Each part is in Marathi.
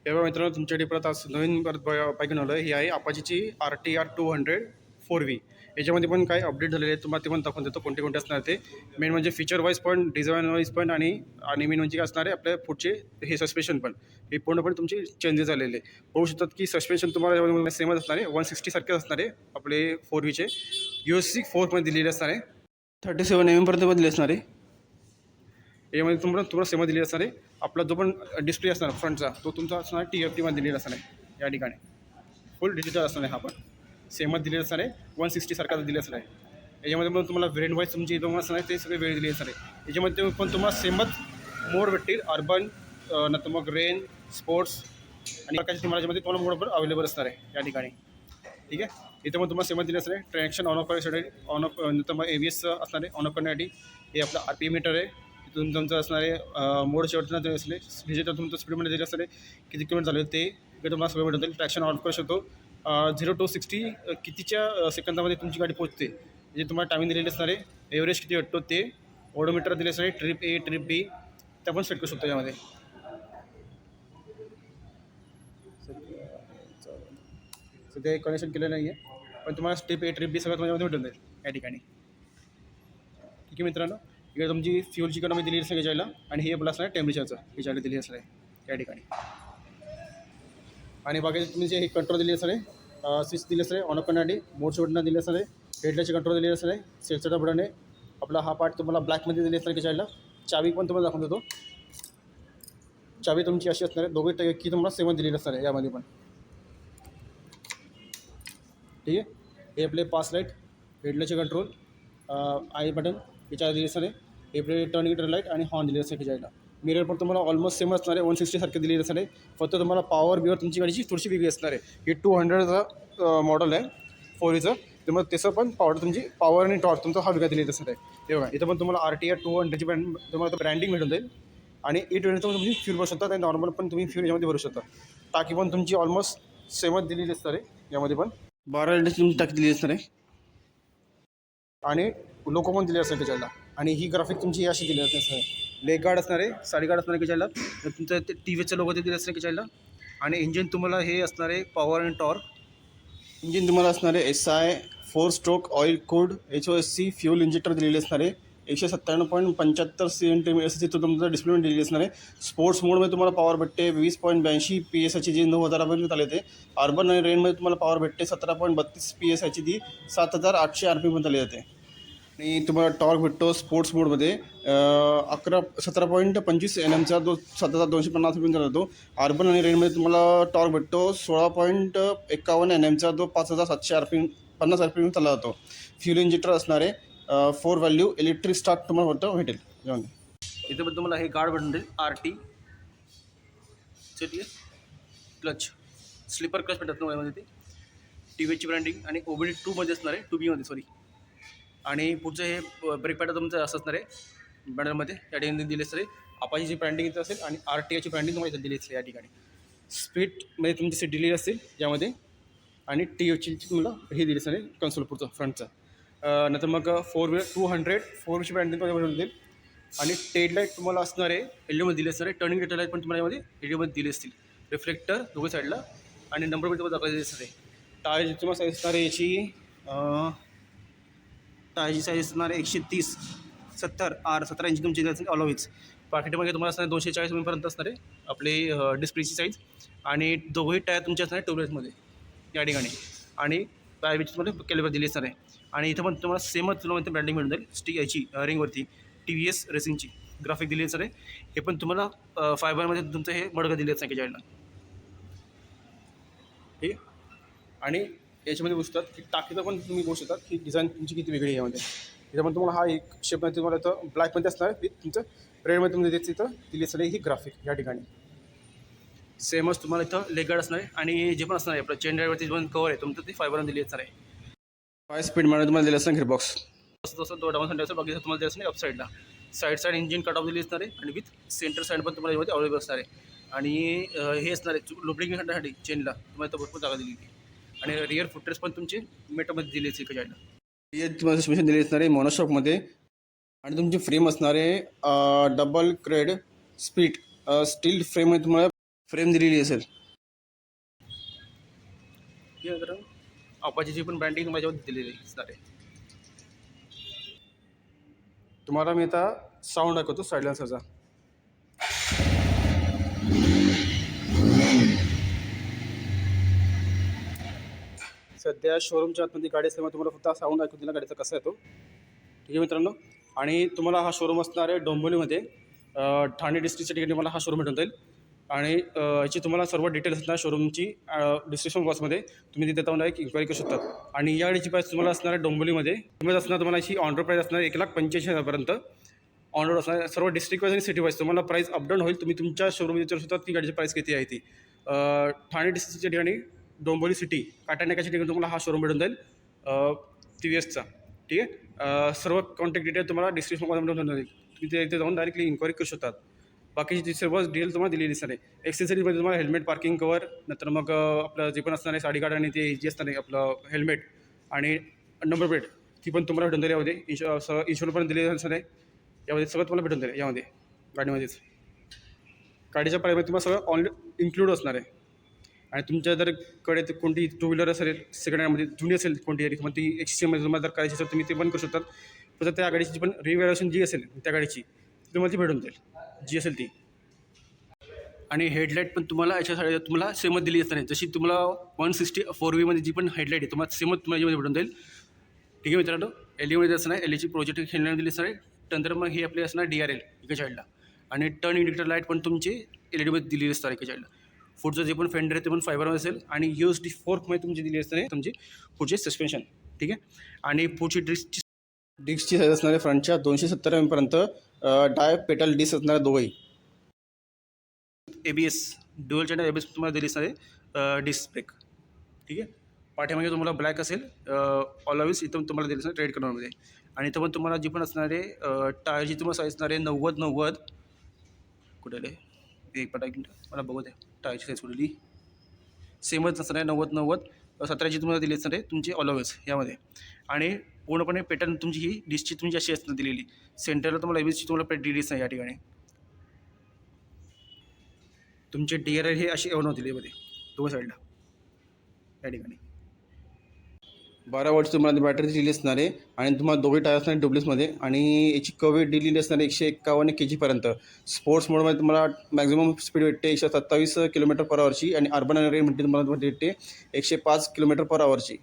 तेव्हा मित्रांनो तुमच्याकडे परत आज नवीन परत बाईक आलं ही आहे अपाचीची RTR 200 4V. याच्यामध्ये पण काही अपडेट झालेले आहेत, तुम्हाला ते पण दाखवून देतो कोणते कोणते असणार ते. मेन म्हणजे फीचर वाईज पण, डिझाईन वाईज पण, आणि मेन म्हणजे काय असणार आहे आपल्या पुढचे हे सस्पेन्शन पण हे पूर्णपणे तुमचे चेंजेस झालेले होऊ शकतात. की सस्पेन्शन तुम्हाला सेमच असणार आहे, 160 सारखेच असणार आहे आपले 4Vचे. USC 4 दिलेले असणार आहे, 37 mm पर्यंत दिले असणार आहे. यामध्ये तुम्हाला सेम दिलेली असणार आहे. आपला जो पण डिस्प्ले असणार फ्रंटचा तो तुमचा असणार TFT दिलेला असणार आहे. या ठिकाणी फुल डिजिटल असणार आहे. हा पण सेमच दिलेला असणार आहे, 160 सारखाच दिले असणार आहे. याच्यामध्ये पण तुम्हाला व्हेरियंट वाईज तुमची दोन असणार आहे ते सगळे वेळ दिले असणार आहे. याच्यामध्ये पण तुम्हाला सेमच मोड भेटतील, अर्बन, नंतर मग रेन, स्पोर्ट्स आणि प्रकारचे तुम्हाला याच्यामध्ये दोन मोड पण अवेलेबल असणार आहे या ठिकाणी. ठीक आहे. इथं पण तुम्हाला सेमच दिले असणार आहे. ट्रॅक्शन ऑन ऑफ करण्यासाठी, ऑन ऑफ नंतर मग ABS असणार आहे ऑन ऑफ करण्यासाठी. हे आपलं RPM मीटर आहे. तिथून तुमचं असणार आहे मोड शेवटचं ते असले डिजिटल तुमचं स्पीडमध्ये दिले असणार आहे किती किलोमीटर झाले ते तुम्हाला सगळं भेटून जाईल. ट्रॅक्शन ऑन करू शकतो. 0 to 60 कितीच्या सेकंदामध्ये तुमची गाडी पोहोचते जे तुम्हाला टायमिंग दिलेली असणार आहे. एव्हरेज किती भेटतो ते ओडोमीटर दिले असणार आहे. ट्रिप A, ट्रिप B त्या पण सेट करू शकतो यामध्ये. सध्या कनेक्शन केलं नाही आहे, पण तुम्हाला ट्रिप A, ट्रिप B सगळं तुम्हाला भेटून जाईल या ठिकाणी. ठीक आहे मित्रांनो, इकडे तुमची फ्युलची इकॉनॉमी दिली असेल याच्याला, आणि हे आपलं असणार आहे टेम्परेचरचं याच्याकडे दिली असणार आहे या ठिकाणी. आणि बाकी तुम्ही जे हे कंट्रोल दिले असणार आहे, स्विच दिले असणार आहे ऑन ऑफ करण्यासाठी, मोड बटन दिले असणार आहे, हेडलाईटचे कंट्रोल दिले असणार आहे, सेटचा बटन आहे. आपला हा पार्ट तुम्हाला ब्लॅकमध्ये दिले असणार आहे याच्याला. चावी पण तुम्हाला दाखवून देतो. चावी तुमची अशी असणार आहे, दोघे की तुम्हाला सेवन दिलेली असणार आहे यामध्ये पण. ठीक आहे. हे आपले पास लाईट, हेडलाईटचे कंट्रोल, आय बटन याच्यावर दिले असणार आहे. हे आपले टर्निंग लाईट आणि हॉर्न दिले असणार याच्याला. मिरर पण तुम्हाला ऑलमोस्ट सेम असणार आहे, 160 सारखे दिलेले असणार आहे. फक्त तुम्हाला पॉवर बिवर तुमची गाडीची थोडीशी वेगळी असणार आहे. हे 200चा मॉडेल आहे 4Vचं, त्यामुळे त्याचं पण पॉवर आणि टॉर्क तुमचा हा वेगळा दिलेला असणार आहे. हे बघा, इथं पण तुम्हाला RTR 200ची तुम्हाला ब्रँडिंग भेटून जाईल. आणि 820 पण तुम्ही फ्यूल भरू शकता, आणि नॉर्मल पण तुम्ही फ्यूल यामध्ये भरू शकता. टाकी पण तुमची ऑलमोस्ट सेमच दिलेली असणार आहे. यामध्ये पण 12 लिटरची तुमची टाकी दिली असणार आहे, आणि लोको पण दिले असणार त्याच्याला. आणि ही ग्राफिक तुमची अशी दिली असणार आहे. लेग गार्ड असणार आहे, साडी गार्ड असणार आहे त्याच्याला. तुमचं ते TVचं लोगो ते दिले असणार त्याच्याला. आणि इंजिन तुम्हाला हे असणार आहे पॉवर आणि टॉर्क. इंजिन तुम्हाला असणार आहे SI 4 stroke oil cooled HOSC fuel injector दिलेले असणार आहे. 197.75 cm तो तुमचा डिस्प्ले दिलेली असणार आहे. स्पोर्ट्स मोडमध्ये तुम्हाला पॉवर भेटते 20.82 PSI जी 9,000 चालू येते. अर्बन आणि रेनमध्ये तुम्हाला पॉवर भेटते 17.32 PSI ती 7,800 RPM चालू येते. आणि तुम्हाला टॉर्क भेटतो स्पोर्ट्स मोडमध्ये 17.25 NMचा जो 7,250 RPM चालवतो. अर्बन आणि रेनमध्ये तुम्हाला टॉर्क भेटतो 16.51 NMचा जो 5,700 RPM 50 RPM चालला जातो. फ्यूल इंजेक्टर असणार आहे. 4 व्हॅल्यू इलेक्ट्रिक स्टार्ट तुम्हाला भेटेल यामध्ये. इथं पण तुम्हाला हे गार्ड भेटून देईल RT क्लच, स्लीपर क्लच भेटत तुम्हाला ते. TVची ब्रँडिंग आणि OBD 2 असणार आहे, 2B सॉरी. आणि पुढचं हे ब्रेक पॅड तुमचं असं असणार आहे बॅनरमध्ये या ठिकाणी दिली असते. अपाचीची ब्रँडिंग इथं असेल, आणि RTIची ब्रँडिंग तुम्हाला इथं दिली असते या ठिकाणी. स्पीडमध्ये तुमची सीट दिलेली असेल यामध्ये, आणि TFची तुम्हाला हे दिली असणार आहे कन्सोल पुढचं फ्रंटचं. नंतर मग 400 4ची ब्रँडिंग तुम्हाला देईल. आणि टेड लाईट तुम्हाला असणार आहे LED दिले असणार आहे. टर्निंग रेटर लाईट पण तुम्हाला यामध्ये LED दिले असतील. रिफ्लेक्टर दोघं साईडला, आणि नंबर प्लेट तुम्हाला दाखवायचे असणार आहे. टायर तुम्हाला साईज असणार आहे याची, टायरची साईज असणार आहे 130/70 R 17 इंची तुमची असेल ऑलवेज. पाकिटमध्ये तुम्हाला असणार 240 mm पर्यंत असणार आहे आपले डिस्प्लेची साईज. आणि दोघंही टायर तुमचे असणार आहे ट्यूबलेसमध्ये या ठिकाणी. आणि टायरची तुम्हाला कॅलिबर दिली असणार आहे. आणि इथं पण तुम्हाला सेमच तुम्हाला ब्रँडिंग मिळून जाईल. याची रिंगवरती TVS रेसिंगची ग्राफिक दिली असणार आहे. हे पण तुम्हाला फायबरमध्ये तुमचं हे मडगं दिले असणार त्याच्याकडनं. ठीक आहे. आणि याच्यामध्ये बसतात की टाकीचं पण तुम्ही बघू शकता की डिझाईन तुमची किती वेगळी आहे यामध्ये. इथं पण तुम्हाला हा एक शेपमध्ये तुम्हाला इथं ब्लॅकमध्ये असणार आहे, तुमचं रेडमध्ये तुम्ही तिथं दिली असणार ही ग्राफिक या ठिकाणी. सेमच तुम्हाला इथं लेग गार्ड असणार आहे. आणि जे पण असणार आहे आपलं चेन ड्रायवरती जे पण कवर आहे तुमचं ते फायबरनं दिली असणार आहे. 5 स्पीडमध्ये तुम्हाला दिलं असणार गिअरबॉक्स. तसं तो डाऊन साईड असं बाकी तुम्हाला दिलं असणार अपसाईडला. साईड इंजिन कट ऑफ दिली असणार आहे, आणि विथ सेंटर साईड पण तुम्हाला यामध्ये अवेलेबल असणार आहे. आणि हे असणार आहे लुब्रिकेशन करण्यासाठी चेनला तुम्हाला इथं भरपूर जागा दिली. आणि रिअर फुटरेस पण तुमचे मेटामध्ये दिले असेल का जायला. हे तुम्हाला सस्पेन्शन दिले असणार आहे मोनोशॉकमध्ये. आणि तुमची फ्रेम असणार आहे डबल क्रेड स्पीड स्टील फ्रेममध्ये तुम्हाला फ्रेम दिलेली असेल. ठीक आहे तर अपाचीची पण ब्रँडिंग माझ्यावर दिलेली असणार आहे. तुम्हाला मी आता साऊंड दाखवतो सायलेन्सरचा. सध्या शोरूमच्या आतमध्ये गाडी असल्यामुळे तुम्हाला फक्त साऊंड ऐकून दिला गाडीचा कसा येतो. ठीक आहे मित्रांनो. आणि तुम्हाला हा शोरूम असणार आहे डोंबिवलीमध्ये. ठाणे डिस्ट्रिक्टच्या ठिकाणी मला हा शोरूम भेटून जाईल. आणि याची तुम्हाला सर्व डिटेल्स असणार शोरूमची डिस्क्रिप्शन बॉक्समध्ये. तुम्ही तिथे जाऊन एक इन्क्वायरी करू शकता. आणि या गाडीची प्राईस तुम्हाला असणार आहे डोंबिवलीमध्ये असणार. तुम्हाला अशी ऑन रोड प्राईस असणार 1,85,000पर्यंत ऑन रोड असणार. सर्व डिस्ट्रिक्ट वाईज आणि सिटी वाईज तुम्हाला प्राईस अपडाऊन होईल. तुम्ही तुमच्या शोरूममध्ये विचारू शकता ती गाडीची प्राईस किती आहे ती. ठाणे डिस्ट्रिक्टच्या ठिकाणी डोंबिवली सिटी काटानाक्याच्या ठिकाणी तुम्हाला हा शोरूम भेटून जाईल TVSचा. ठीक आहे. सर्व कॉन्टॅक्ट डिटेल तुम्हाला डिस्क्रिप्शनमध्ये भेटून जाईल. तुम्ही तिथे जाऊन डायरेक्टली इन्क्वायरी करू शकतात. बाकीची जी सर्व डिटेल तुम्हाला दिलेली असणार आहे. एक्सेसरीजमध्ये तुम्हाला हेल्मेट, पार्किंग कवर, नंतर मग आपलं जे पण असणार आहे साडी गार्ड आणि ते जे असणार आहे आपलं हेल्मेट आणि नंबर प्लेट ती पण तुम्हाला भेटून जाईल यामध्ये. इन्शुरन्स पण दिलेलं असणार आहे यामध्ये. सगळं तुम्हाला भेटून जाईल यामध्ये गाडीमध्येच. गाडीच्या प्राईसमध्ये तुम्हाला सगळं ऑनलाईन इन्क्लूड असणार आहे. आणि तुमच्या जर कडे कोणती टू व्हीलर असेल सेकंड हँडमध्ये जुनी असेल कोणती तरी, मग ती एक्सचेंजमध्ये तुम्हाला जर करायची असेल तुम्ही ते पण करू शकतात. तर त्या गाडीची पण रिव्हॅल्युएशन जी असेल त्या गाडीची तुम्हाला ती भेटून जाईल जी असेल ती. आणि हेडलाईट पण तुम्हाला याच्यासाठी तुम्हाला सेमच दिली असणार आहे. जशी तुम्हाला 160 जी पण हेडलाईट आहे तुम्हाला सेमच तुम्हाला याच्यामध्ये भेटून जाईल. ठीक आहे मित्रांनो. LEमध्ये असणार आहे. LEची प्रोजेक्ट हेडलाईट दिली असणार आहे. त्यानंतर मग हे आपले असणार DRL एका साईडला. आणि टर्न इंडिकेटर लाईट पण तुमची LED दिलेली असणार एका साईडला. पुढचं जे पण फेंडर आहे ते पण फायबरमध्ये असेल. आणि USD फोर्कमध्ये तुमची दिली असणार आहे तुमची पुढचे सस्पेन्शन. ठीक आहे. आणि पुढची डिस्कची साईज असणार आहे फ्रंटच्या 270 mm पर्यंत. डाय पेटल डिस्क असणार आहे दोघंही. ABS ड्युअल चॅनल ABS तुम्हाला दिली असणार आहे डिस्क ब्रेक. ठीक आहे. पाठीमागे तुम्हाला ब्लॅक असेल ऑलवेज इथं तुम्हाला दिली असणार रेड कलरमध्ये. आणि इथं पण तुम्हाला जी पण असणार आहे टायरची तुम्हाला साईज असणार आहे 90 कुठे आले एक मिनटं मला बघू द्या. टायरची साईज कुठली सेमच असणार आहे 90 17ची तुम्हाला दिली असणार आहे तुमची ऑलवेज यामध्ये. आणि पूर्णपणे पॅटर्न तुमची ही डिस्कची तुमची अशी असणार दिलेली. सेंटरला तुम्हाला ABSची तुम्हाला पेट दिलीच नाही या ठिकाणी. तुमचे DRL हे अशी एवढं होतील यामध्ये दोन साईडला या ठिकाणी. 12 वॉटची तुम्हाला बॅटरी दिलेली असणार आहे. आणि तुम्हाला दोघे टायर असणार डुप्लेक्समध्ये. आणि याची कवेट दिलेली असणार आहे 151 kg पर्यंत. स्पोर्ट्स मोडमध्ये तुम्हाला मॅक्झिमम स्पीड भेटते 127 km/hची. आणि अर्बन रेंजमध्ये तुम्हाला भेटते 105 km/hची.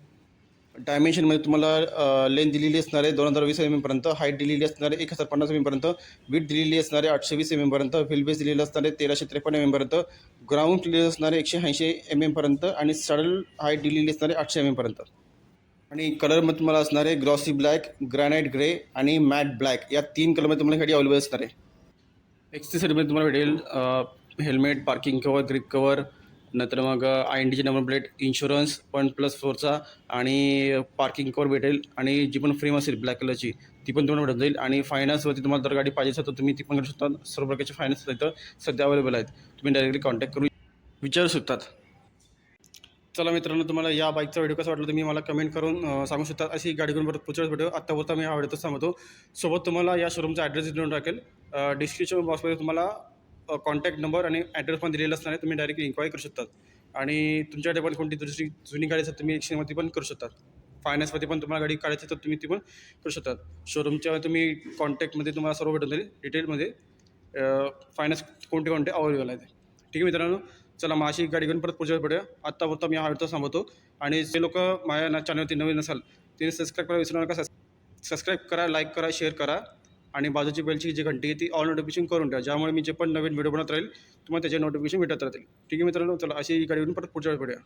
डायमेन्शनमध्ये तुम्हाला लेंथ दिलेली असणार आहे 2020 mm पर्यंत. हाईट दिलेली असणार आहे 1050 mm पर्यंत. विड्थ दिलेली असणार आहे 820 mm पर्यंत. व्हील बेस दिलेलं असणार आहे 1353 mm पर्यंत. ग्राउंड दिलेलं असणार आहे 180 mm पर्यंत. आणि सॅडल हाईट दिलेली असणार आहे 800 mm पर्यंत. आणि कलरमध्ये तुम्हाला असणार आहे ग्लॉसी ब्लॅक, ग्रॅनाइट ग्रे आणि मॅट ब्लॅक या 3 कलरमध्ये तुम्हाला गाडी अवेलेबल असणार आहे. एक्सेसरीमध्ये तुम्हाला भेटेल helmet, parking cover, grip cover, नंतर मग INDची नंबर प्लेट, इन्शुरन्स +4चा आणि पार्किंग कवर भेटेल. आणि जी पण फ्रेम असेल ब्लॅक कलरची ती पण तुम्हाला भेटून जाईल. आणि फायनान्सवरती तुम्हाला जर गाडी पाहिजे असेल तर तुम्ही ती पण करू शकता. सर्व प्रकारचे फायनान्स इथं सध्या अवेलेबल आहेत. तुम्ही डायरेक्टली कॉन्टॅक्ट करून विचारू शकतात. चला मित्रांनो, तुम्हाला या बाईकचा व्हिडिओ कसा वाटला तुम्ही मला कमेंट करून सांगू शकता. अशी गाडी घेऊन परत पुढच्या व्हिडिओ आत्तापुरता मी हा व्हिडिओ सांगतो. सोबत तुम्हाला या शोरूमचा ॲड्रेस देऊन टाकेल. डिस्क्रिप्शन बॉक्समध्ये तुम्हाला कॉन्टॅक्ट नंबर आणि ॲड्रेस पण दिलेला असणार आहे. तुम्ही डायरेक्टली इन्क्वायरी करू शकतात. आणि तुमच्याकडे पण कोणती दुसरी जुनी गाडी असेल तुम्ही एक्सचेंजमध्ये पण करू शकतात. फायनान्समध्ये पण तुम्हाला गाडी काढायची तर तुम्ही ती पण करू शकतात. शोरूमच्या तुम्ही कॉन्टॅक्टमध्ये तुम्हाला सर्व भेटून जाईल डिटेलमध्ये. फायनान्स कोणते अवेलेबल आहेत. ठीक आहे मित्रांनो. चला मग अशी गाडी घेऊन परत पुढच्या भेटूया. आत्तापुरता मी हा व्हिडिओ थांबवतो. आणि जे लोक माझ्या चॅनलवरती नवीन असाल त्यांनी सबस्क्राईब करायला विसरू नका. सबस्क्राईब करा, लाईक करा, शेअर करा. आणि बाजूची बेलची जी घंटी आहे ती ऑल नोटिफिकेशन करून ठेवा. ज्यामुळे मी जे पण नवीन व्हिडिओ बनवत राहील तुम्हाला त्याचे नोटिफिकेशन भेटत राहतील. ठीक आहे मित्रांनो. चला अशी गाडी घेऊन परत पुढच्या भेटूया.